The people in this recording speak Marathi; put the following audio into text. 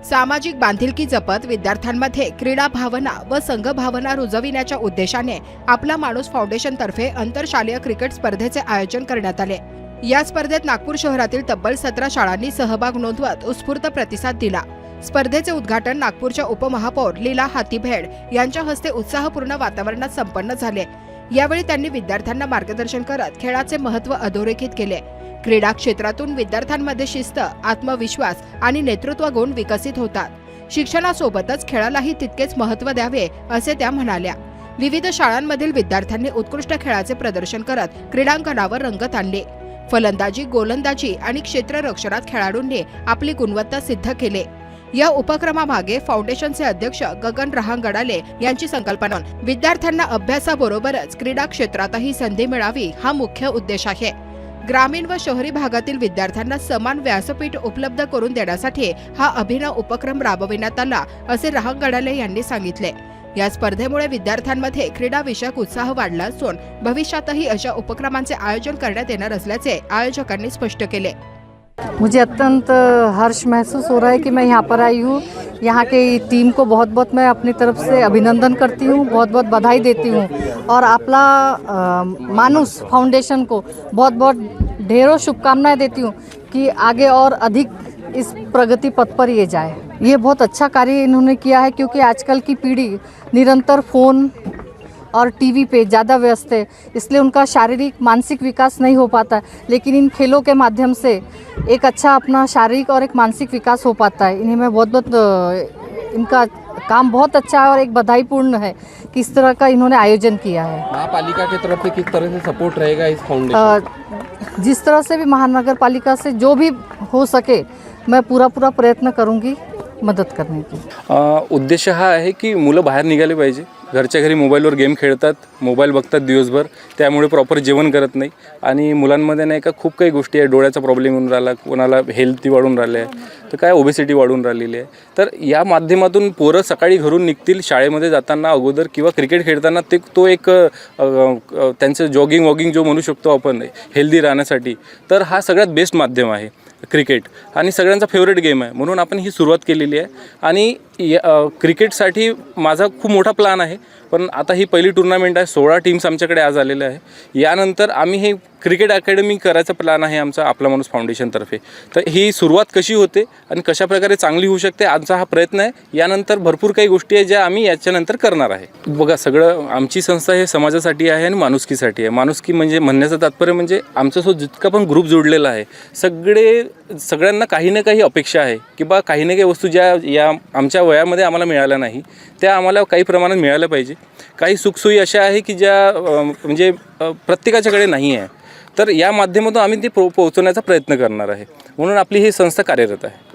सामाजिक बांधिलकी जपत विद्यार्थ्यांमध्ये क्रीडा भावना व संघ भावना रुजविण्याच्या उद्देशाने आपला माणूस फाउंडेशनतर्फे आंतरशालेय क्रिकेट स्पर्धेचे आयोजन करण्यात आले। या स्पर्धेत नागपूर शहरातील तब्बल 17 शाळांनी सहभाग नोंदवत उत्स्फूर्त प्रतिसाद दिला। स्पर्धेचे उद्घाटन नागपूरच्या उपमहापौर लीला हाथीभेड यांच्या हस्ते उत्साहपूर्ण वातावरणात संपन्न झाले। यावेळी त्यांनी विद्यार्थ्यांना मार्गदर्शन करत खेळाचे महत्त्व अधोरेखित केले। क्रीडा क्षेत्रातून विद्यार्थ्यांमध्ये शिस्त, आत्मविश्वास आणि नेतृत्व गुण विकसित होतात। शिक्षणासोबतच खेळालाही तितकेच महत्त्व द्यावे असे त्या म्हणाल्या। विविध शाळांमधील विद्यार्थ्यांनी उत्कृष्ट खेळाचे प्रदर्शन करत क्रीडांगणावर रंगत आणले। फलंदाजी, गोलंदाजी आणि क्षेत्ररक्षणात खेळाडूंनी आपली गुणवत्ता सिद्ध केले। या उपक्रमामागे फाउंडेशनचे अध्यक्ष गगन रहांगडाले यांची संकल्पना विद्यार्थ्यांना अभ्यासाबरोबरच क्रीडा क्षेत्रातही संधी मिळावी हा मुख्य उद्देश आहे। ग्रामीण व शहरी भागातील विद्यार्थ्यांना समान व्यासपीठ उपलब्ध करून देण्यासाठी हा अभिनव उपक्रम राबविण्यात आला असे रहांगडाले यांनी सांगितले। या स्पर्धेमुळे विद्यार्थ्यांमध्ये क्रीडा विषयक उत्साह वाढला असून भविष्यातही अशा उपक्रमांचे आयोजन करण्यात येणार असल्याचे आयोजकांनी स्पष्ट केले। मुझे अत्यंत हर्ष महसूस हो रहा है कि मैं यहाँ पर आई हूँ। यहाँ के टीम को बहुत बहुत मैं अपनी तरफ से अभिनंदन करती हूँ, बहुत बहुत बधाई देती हूँ और आपला मानुस फाउंडेशन को बहुत बहुत ढेरों शुभकामनाएं देती हूँ कि आगे और अधिक इस प्रगति पथ पर ये जाए। ये बहुत अच्छा कार्य इन्होंने किया है क्योंकि आजकल की पीढ़ी निरंतर फ़ोन और टीवी पे ज़्यादा व्यस्त है, इसलिए उनका शारीरिक मानसिक विकास नहीं हो पाता, लेकिन इन खेलों के माध्यम से एक अच्छा अपना शारीरिक और एक मानसिक विकास हो पाता है। इन्हें मैं बहुत बहुत इनका काम बहुत अच्छा है और एक बधाईपूर्ण है कि इस तरह का इन्होंने आयोजन किया है। महापालिका की तरफ से किस तरह से सपोर्ट रहेगा इस फाउंडेशन? जिस तरह से भी महानगर पालिका से जो भी हो सके मैं पूरा प्रयत्न करूँगी मदत करने की। उद्देश हा आहे की मुलं बाहेर निघाले पाहिजे। घरच्या घरी मोबाईलवर गेम खेळतात, मोबाईल बघतात दिवसभर, त्यामुळे प्रॉपर जेवण करत नाही आणि मुलांमध्ये नाही का खूप काही गोष्टी आहे। डोळ्याचा प्रॉब्लेम येऊन राहिला, कोणाला हेल्थी वाढून राहिले आहे, तर काय ओबेसिटी वाढून राहिलेली आहे। तर या माध्यमातून पोरं सकाळी घरून निघतील, शाळेमध्ये जाताना अगोदर किंवा क्रिकेट खेळताना तो एक त्यांचं जॉगिंग जो म्हणू शकतो आपण हेल्दी राहण्यासाठी, तर हा सगळ्यात बेस्ट माध्यम आहे क्रिकेट आणि सगळ्यांचा फेवरेट गेम आहे। म्हणून आपण ही सुरुवात केलेली आहे आणि क्रिकेटसाठी माझा खूप मोठा प्लॅन आहे, पण आता ही पहिली टुर्नामेंट आहे। 16 टीम्स आमच्याकडे आज आलेले आहे। यानंतर आम्ही हे क्रिकेट अकॅडमी करायचा प्लॅन आहे आमचा आपला माणूस फाउंडेशनतर्फे। तर ही सुरुवात कशी होते आणि कशा प्रकारे चांगली होऊ शकते आमचा हा प्रयत्न आहे। यानंतर भरपूर काही गोष्टी आहे ज्या आम्ही याच्यानंतर करणार आहे। बघा, सगळं आमची संस्था हे समाजासाठी आहे आणि माणुसकीसाठी आहे। माणुसकी म्हणजे म्हणण्याचं तात्पर्य म्हणजे आमच्यासोबत जितका पण ग्रुप जोडलेला आहे सगळ्यांना काही ना काही अपेक्षा आहे की बा काही ना काही वस्तू ज्या या आमच्या वयामध्ये आम्हाला मिळाल्या नाही त्या आम्हाला काही प्रमाणात मिळाल्या पाहिजे। काही सुखसोयी अशा आहे की ज्या म्हणजे प्रत्येकाच्याकडे नाही आहे, तर या माध्यमातून आम्ही ती पोहोचवण्याचा प्रयत्न करणार आहे। म्हणून आपली ही संस्था कार्यरत आहे।